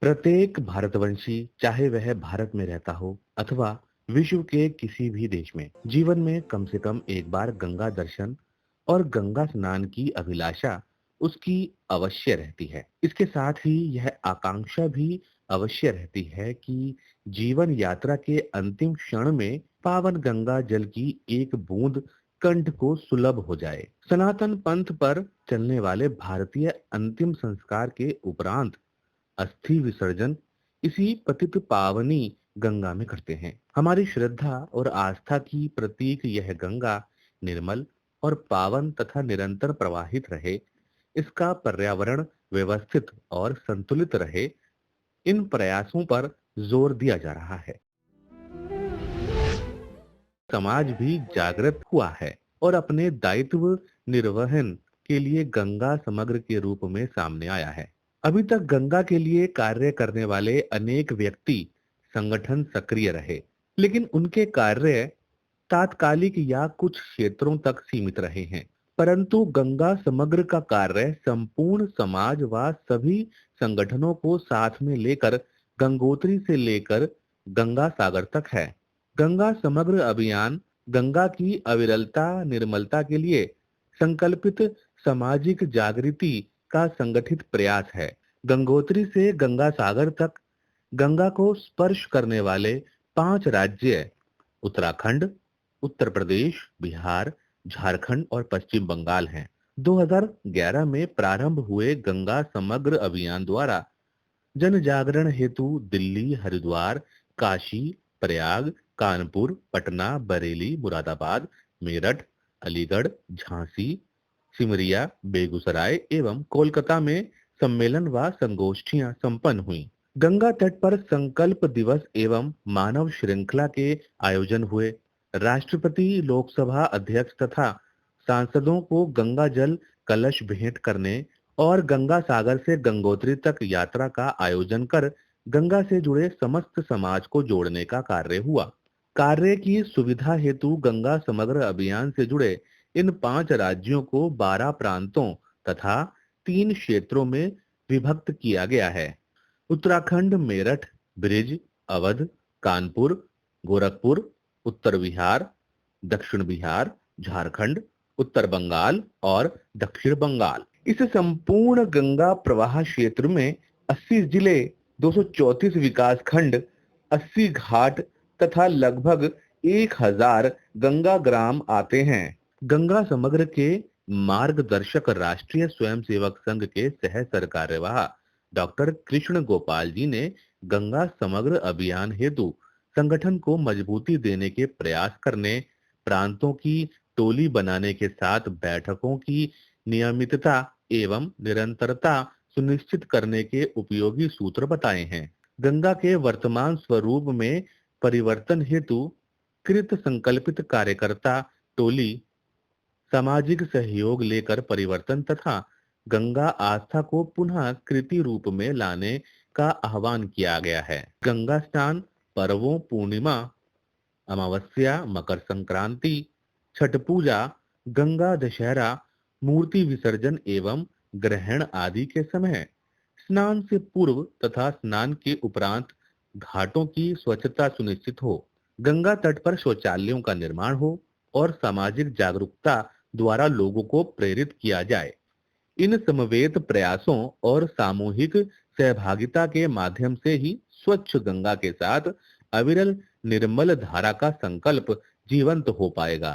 प्रत्येक भारतवंशी, चाहे वह भारत में रहता हो अथवा विश्व के किसी भी देश में, जीवन में कम से कम एक बार गंगा दर्शन और गंगा स्नान की अभिलाषा उसकी अवश्य रहती है। इसके साथ ही यह आकांक्षा भी अवश्य रहती है कि जीवन यात्रा के अंतिम क्षण में पावन गंगा जल की एक बूंद कंठ को सुलभ हो जाए। सनातन पंथ पर चलने वाले भारतीय अंतिम संस्कार के उपरांत अस्थि विसर्जन इसी पतित पावनी गंगा में करते हैं। हमारी श्रद्धा और आस्था की प्रतीक यह गंगा निर्मल और पावन तथा निरंतर प्रवाहित रहे, इसका पर्यावरण व्यवस्थित और संतुलित रहे, इन प्रयासों पर जोर दिया जा रहा है। समाज भी जागृत हुआ है और अपने दायित्व निर्वहन के लिए गंगा समग्र के रूप में सामने आया है। अभी तक गंगा के लिए कार्य करने वाले अनेक व्यक्ति संगठन सक्रिय रहे, लेकिन उनके कार्य तात्कालिक या कुछ क्षेत्रों तक सीमित रहे हैं। परंतु गंगा समग्र का कार्य संपूर्ण समाज व सभी संगठनों को साथ में लेकर गंगोत्री से लेकर गंगा सागर तक है। गंगा समग्र अभियान गंगा की अविरलता निर्मलता के लिए संकल्पित सामाजिक जागृति का संगठित प्रयास है। गंगोत्री से गंगा सागर तक गंगा को स्पर्श करने वाले 5 राज्य उत्तराखंड, उत्तर प्रदेश, बिहार, झारखंड और पश्चिम बंगाल हैं। 2011 में प्रारंभ हुए गंगा समग्र अभियान द्वारा जन जागरण हेतु दिल्ली, हरिद्वार, काशी, प्रयाग, कानपुर, पटना, बरेली, मुरादाबाद, मेरठ, अलीगढ़, झांसी, सिमरिया, बेगूसराय एवं कोलकाता में सम्मेलन व संगोष्ठियां संपन्न हुई। गंगा तट पर संकल्प दिवस एवं मानव श्रृंखला के आयोजन हुए। राष्ट्रपति, लोकसभा अध्यक्ष तथा सांसदों को गंगा जल कलश भेंट करने और गंगा सागर से गंगोत्री तक यात्रा का आयोजन कर गंगा से जुड़े समस्त समाज को जोड़ने का कार्य हुआ। कार्य की सुविधा हेतु गंगा समग्र अभियान से जुड़े इन 5 राज्यों को 12 प्रांतों तथा 3 क्षेत्रों में विभक्त किया गया है। उत्तराखंड मेरठ, ब्रिज, अवध, कानपुर, गोरखपुर, उत्तर बिहार, दक्षिण बिहार, झारखंड, उत्तर बंगाल और दक्षिण बंगाल। इस संपूर्ण गंगा प्रवाह क्षेत्र में 80 जिले, 234 विकास खंड, 80 घाट तथा लगभग 1000 गंगा ग्राम आते हैं। गंगा समग्र के मार्गदर्शक राष्ट्रीय स्वयंसेवक संघ के सह सरकार्यवाह डॉक्टर कृष्ण गोपाल जी ने गंगा समग्र अभियान हेतु संगठन को मजबूती देने के प्रयास करने, प्रांतों की टोली बनाने के साथ बैठकों की नियमितता एवं निरंतरता सुनिश्चित करने के उपयोगी सूत्र बताए हैं। गंगा के वर्तमान स्वरूप में परिवर्तन हेतु कृत संकल्पित कार्यकर्ता टोली सामाजिक सहयोग लेकर परिवर्तन तथा गंगा आस्था को पुनः कृति रूप में लाने का आह्वान किया गया है। गंगा स्नान पर्वों, पूर्णिमा, अमावस्या, मकर संक्रांति, छठ पूजा, गंगा दशहरा, मूर्ति विसर्जन एवं ग्रहण आदि के समय स्नान से पूर्व तथा स्नान के उपरांत घाटों की स्वच्छता सुनिश्चित हो, गंगा तट पर शौचालयों का निर्माण हो और सामाजिक जागरूकता द्वारा लोगों को प्रेरित किया जाए। इन समवेत प्रयासों और सामूहिक सहभागिता के माध्यम से ही स्वच्छ गंगा के साथ अविरल निर्मल धारा का संकल्प जीवंत हो पाएगा।